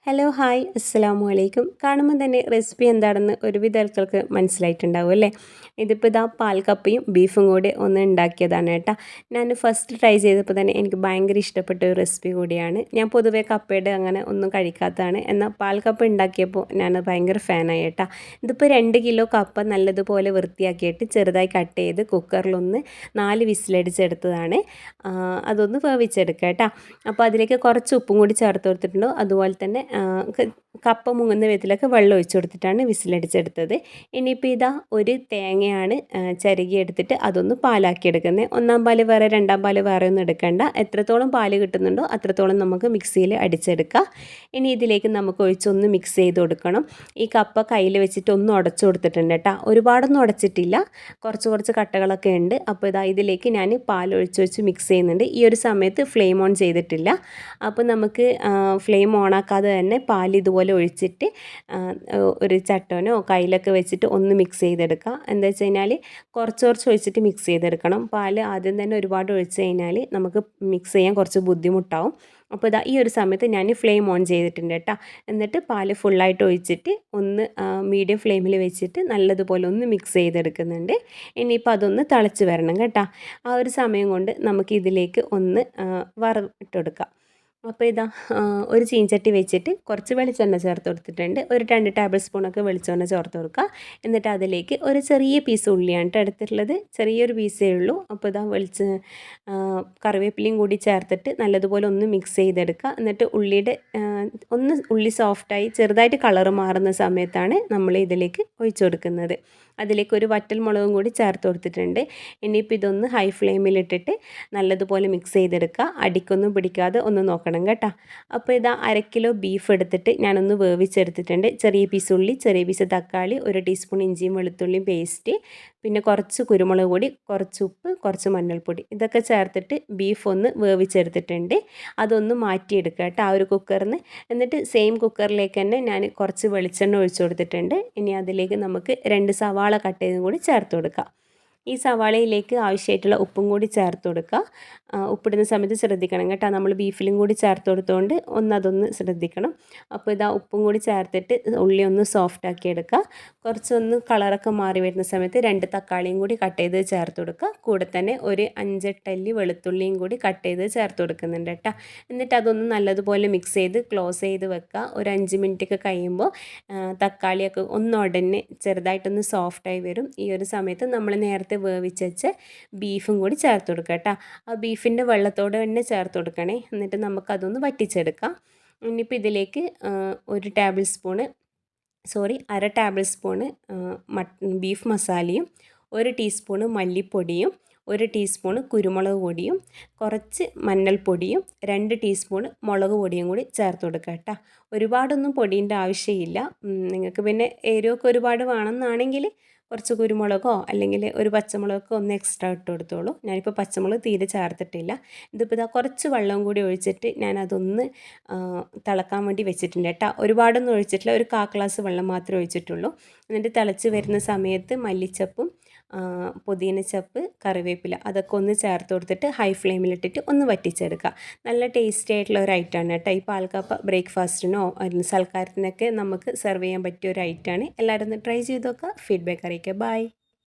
Hello hi അസ്സലാമു അലൈക്കും. കാണുമ്പോൾ തന്നെ റെസിപ്പി എന്താണെന്ന് ഒരുവിധ ആൾക്കാർക്ക് മനസ്സിലായിട്ടുണ്ടാവും അല്ലേ. ഇതിപ്പോൾ ഇതാ പാൽക്കപ്പയും ബീഫും കൂടി ഒന്ന് ഉണ്ടാക്കിയതാണ് കേട്ടോ. ഞാൻ ഫസ്റ്റ് ട്രൈ ചെയ്തപ്പോൾ തന്നെ എനിക്ക് ഭയങ്കര ഇഷ്ടപ്പെട്ട ഒരു റെസിപ്പി കൂടിയാണ്. ഞാൻ പൊതുവേ കപ്പയുടെ അങ്ങനെ ഒന്നും കഴിക്കാത്തതാണ്. എന്നാൽ പാൽക്കപ്പ ഉണ്ടാക്കിയപ്പോൾ ഞാൻ ഭയങ്കര ഫാനായി കേട്ടോ. ഇതിപ്പോൾ 2 കിലോ കപ്പ നല്ലതുപോലെ വൃത്തിയാക്കിയിട്ട് ചെറുതായി കട്ട് ചെയ്ത് കുക്കറിലൊന്ന് 4 വിസിലടിച്ചെടുത്തതാണ്. അതൊന്ന് വേവിച്ചെടുക്കുക കേട്ടോ. അപ്പോൾ അതിലേക്ക് കുറച്ച് ഉപ്പും കൂടി ചേർത്ത് കൊടുത്തിട്ടുണ്ട്. അതുപോലെ തന്നെ കപ്പ മുങ്ങുന്ന വിധത്തിലൊക്കെ വെള്ളം ഒഴിച്ചു കൊടുത്തിട്ടാണ് വിസിലടിച്ചെടുത്തത്. ഇനിയിപ്പോൾ ഇതാ ഒരു തേങ്ങയാണ് ചിരകി എടുത്തിട്ട് അതൊന്ന് പാലാക്കി എടുക്കുന്നത്. 1-ാം പാല് വേറെ 2-ാം പാല് വേറെ ഒന്നും എടുക്കേണ്ട. എത്രത്തോളം പാല് കിട്ടുന്നുണ്ടോ അത്രത്തോളം നമുക്ക് മിക്സിയിൽ അടിച്ചെടുക്കാം. ഇനി ഇതിലേക്ക് നമുക്ക് ഒഴിച്ചൊന്ന് മിക്സ് ചെയ്ത് കൊടുക്കണം. ഈ കപ്പ കയ്യിൽ വെച്ചിട്ട് ഒന്ന് ഉടച്ചു കൊടുത്തിട്ടുണ്ട് കേട്ടോ. ഒരുപാടൊന്നും ഉടച്ചിട്ടില്ല, കുറച്ച് കട്ടകളൊക്കെ ഉണ്ട്. അപ്പോൾ ഇതാ ഇതിലേക്ക് ഞാൻ പാൽ ഒഴിച്ച് മിക്സ് ചെയ്യുന്നുണ്ട്. ഈ ഒരു സമയത്ത് ഫ്ലെയിം ഓൺ ചെയ്തിട്ടില്ല. അപ്പോൾ നമുക്ക് ഫ്ലെയിം ഓണാക്കാതെ തന്നെ പാൽ ഇതുപോലെ ഒഴിച്ചിട്ട് ഒരു ചട്ടനോ കയ്യിലൊക്കെ വെച്ചിട്ട് ഒന്ന് മിക്സ് ചെയ്തെടുക്കുക. എന്താ വെച്ച് കഴിഞ്ഞാൽ കുറച്ച് ഒഴിച്ചിട്ട് മിക്സ് ചെയ്തെടുക്കണം. പാൽ ആദ്യം തന്നെ ഒരുപാട് ഒഴിച്ച് കഴിഞ്ഞാൽ നമുക്ക് മിക്സ് ചെയ്യാൻ കുറച്ച് ബുദ്ധിമുട്ടാവും. അപ്പോൾ ഇതാ ഈ ഒരു സമയത്ത് ഞാൻ ഫ്ലെയിം ഓൺ ചെയ്തിട്ടുണ്ട് കേട്ടോ. എന്നിട്ട് പാൽ ഫുള്ളായിട്ട് ഒഴിച്ചിട്ട് ഒന്ന് മീഡിയം ഫ്ലെയിമിൽ വെച്ചിട്ട് നല്ലതുപോലെ ഒന്ന് മിക്സ് ചെയ്തെടുക്കുന്നുണ്ട്. ഇനിയിപ്പോൾ അതൊന്ന് തിളച്ച് വരണം കേട്ടോ. ആ ഒരു സമയം കൊണ്ട് നമുക്ക് ഇതിലേക്ക് ഒന്ന് വറവിട്ടെടുക്കാം. അപ്പോൾ ഇതാ ഒരു ചീനച്ചട്ടി വെച്ചിട്ട് കുറച്ച് വെളിച്ചെണ്ണ ചേർത്ത് കൊടുത്തിട്ടുണ്ട്. ഒരു 2 ടേബിൾ സ്പൂണൊക്കെ വെളിച്ചെണ്ണ ചേർത്ത് കൊടുക്കുക. എന്നിട്ട് അതിലേക്ക് ഒരു ചെറിയ പീസ് ഉള്ളിയാണ് എടുത്തിട്ടുള്ളത്, ചെറിയൊരു പീസേ ഉള്ളൂ. അപ്പോൾ ഇതാ കറിവേപ്പിലയും കൂടി ചേർത്തിട്ട് നല്ലതുപോലെ ഒന്ന് മിക്സ് ചെയ്തെടുക്കുക. എന്നിട്ട് ഉള്ളി സോഫ്റ്റായി ചെറുതായിട്ട് കളറ് മാറുന്ന സമയത്താണ് നമ്മൾ ഇതിലേക്ക് ഒഴിച്ചു കൊടുക്കുന്നത്. അതിലേക്ക് ഒരു വറ്റൽമുളകും കൂടി ചേർത്ത് കൊടുത്തിട്ടുണ്ട്. ഇനിയിപ്പോൾ ഇതൊന്ന് ഹൈ ഫ്ലെയിമിലിട്ടിട്ട് നല്ലതുപോലെ മിക്സ് ചെയ്തെടുക്കുക. അടിക്കൊന്നും പിടിക്കാതെ ഒന്ന് നോക്കണം കേട്ടോ. അപ്പോൾ ഇതാ 1/2 കിലോ ബീഫ് എടുത്തിട്ട് ഞാനൊന്ന് വേവിച്ചെടുത്തിട്ടുണ്ട്. ചെറിയ പീസ് ഉള്ളി, ചെറിയ പീസ് തക്കാളി, 1 ടീസ്പൂൺ ഇഞ്ചിയും വെളുത്തുള്ളിയും പേസ്റ്റ്, പിന്നെ കുറച്ച് കുരുമുളക് പൊടി, കുറച്ച് ഉപ്പ്, കുറച്ച് മഞ്ഞൾപ്പൊടി, ഇതൊക്കെ ചേർത്തിട്ട് ബീഫ് ഒന്ന് വേവിച്ചെടുത്തിട്ടുണ്ട്. അതൊന്ന് മാറ്റിയെടുക്കുക കേട്ടോ ആ ഒരു കുക്കറിൽ നിന്ന്. എന്നിട്ട് സെയിം കുക്കറിലേക്ക് തന്നെ ഞാൻ കുറച്ച് വെളിച്ചെണ്ണ ഒഴിച്ചു കൊടുത്തിട്ടുണ്ട്. ഇനി അതിലേക്ക് നമുക്ക് 2 സവാള കട്ട് ചെയ്തും കൂടി ചേർത്ത് കൊടുക്കാം. ഈ സവാളയിലേക്ക് ആവശ്യമായിട്ടുള്ള ഉപ്പും കൂടി ചേർത്ത് കൊടുക്കുക. ഉപ്പിടുന്ന സമയത്ത് ശ്രദ്ധിക്കണം കേട്ടോ, നമ്മൾ ബീഫിലും കൂടി ചേർത്ത് കൊടുത്തുകൊണ്ട് അതൊന്ന് ശ്രദ്ധിക്കണം. അപ്പോൾ ഇതാ ഉപ്പും കൂടി ചേർത്തിട്ട് ഉള്ളി ഒന്ന് സോഫ്റ്റാക്കി എടുക്കുക. കുറച്ചൊന്ന് കളറൊക്കെ മാറി വരുന്ന സമയത്ത് 2 തക്കാളിയും കൂടി കട്ട് ചെയ്ത് ചേർത്ത് കൊടുക്കുക. കൂടെ തന്നെ ഒരു 5-8 അല്ലി വെളുത്തുള്ളിയും കൂടി കട്ട് ചെയ്ത് ചേർത്ത് കൊടുക്കുന്നുണ്ട് കേട്ടോ. എന്നിട്ട് അതൊന്ന് നല്ലതുപോലെ മിക്സ് ചെയ്ത് ക്ലോസ് ചെയ്ത് വെക്കുക. ഒരു 5 മിനിറ്റൊക്കെ കഴിയുമ്പോൾ തക്കാളിയൊക്കെ ഒന്നുടനെ ചെറുതായിട്ടൊന്ന് സോഫ്റ്റായി വരും. ഈ ഒരു സമയത്ത് നമ്മൾ നേരത്തെ വേവിച്ച് വെച്ച് ബീഫും കൂടി ചേർത്ത് കൊടുക്കുക കേട്ടോ. ആ ബീഫിൻ്റെ വെള്ളത്തോടെ തന്നെ ചേർത്ത് കൊടുക്കണേ. എന്നിട്ട് നമുക്കതൊന്ന് വറ്റിച്ചെടുക്കാം. ഇനിയിപ്പോൾ ഇതിലേക്ക് 1 ടേബിൾ സ്പൂണ് അര ടേബിൾ സ്പൂണ് ബീഫ് മസാലയും, 1 ടീസ്പൂണ് മല്ലിപ്പൊടിയും, 1 ടീസ്പൂണ് കുരുമുളക് പൊടിയും, കുറച്ച് മഞ്ഞൾപ്പൊടിയും, 2 ടീസ്പൂണ് മുളക് പൊടിയും കൂടി ചേർത്ത് കൊടുക്കുക കേട്ടോ. ഒരുപാടൊന്നും പൊടീൻ്റെ ആവശ്യമില്ല. നിങ്ങൾക്ക് പിന്നെ എരിവൊക്കെ ഒരുപാട് വേണമെന്നാണെങ്കിൽ കുറച്ച് കുരുമുളകോ അല്ലെങ്കിൽ ഒരു പച്ചമുളകൊക്കെ ഒന്ന് എക്സ്ട്രാ ഇട്ട് കൊടുത്തോളൂ. ഞാനിപ്പോൾ പച്ചമുളക് തീരെ ചേർത്തിട്ടില്ല. ഇതിപ്പോൾ ഇതാ കുറച്ച് വെള്ളം കൂടി ഒഴിച്ചിട്ട് ഞാനതൊന്ന് തിളക്കാൻ വേണ്ടി വെച്ചിട്ടുണ്ട് കേട്ടോ. ഒരുപാടൊന്നും ഒഴിച്ചിട്ടില്ല, ഒരു 1/4 ഗ്ലാസ് വെള്ളം മാത്രമേ ഒഴിച്ചിട്ടുള്ളൂ. എന്നിട്ട് തിളച്ച് വരുന്ന സമയത്ത് മല്ലിച്ചപ്പും പുതിനച്ചപ്പ്, കറിവേപ്പില അതൊക്കെ ഒന്ന് ചേർത്ത് കൊടുത്തിട്ട് ഹൈ ഫ്ലെയിമിലിട്ടിട്ട് ഒന്ന് വറ്റിച്ചെടുക്കുക. നല്ല ടേസ്റ്റി ആയിട്ടുള്ള ഒരു ഐറ്റമാണ് കേട്ടോ. ഈ പാൽക്കപ്പ ബ്രേക്ക്ഫാസ്റ്റിനോ സൽക്കാരത്തിനൊക്കെ നമുക്ക് സെർവ് ചെയ്യാൻ പറ്റിയ ഒരു ഐറ്റമാണ്. എല്ലാവരും ഒന്ന് ട്രൈ ചെയ്ത് നോക്കുക. ഫീഡ്ബാക്ക് അറിയിക്കുക. ബൈ.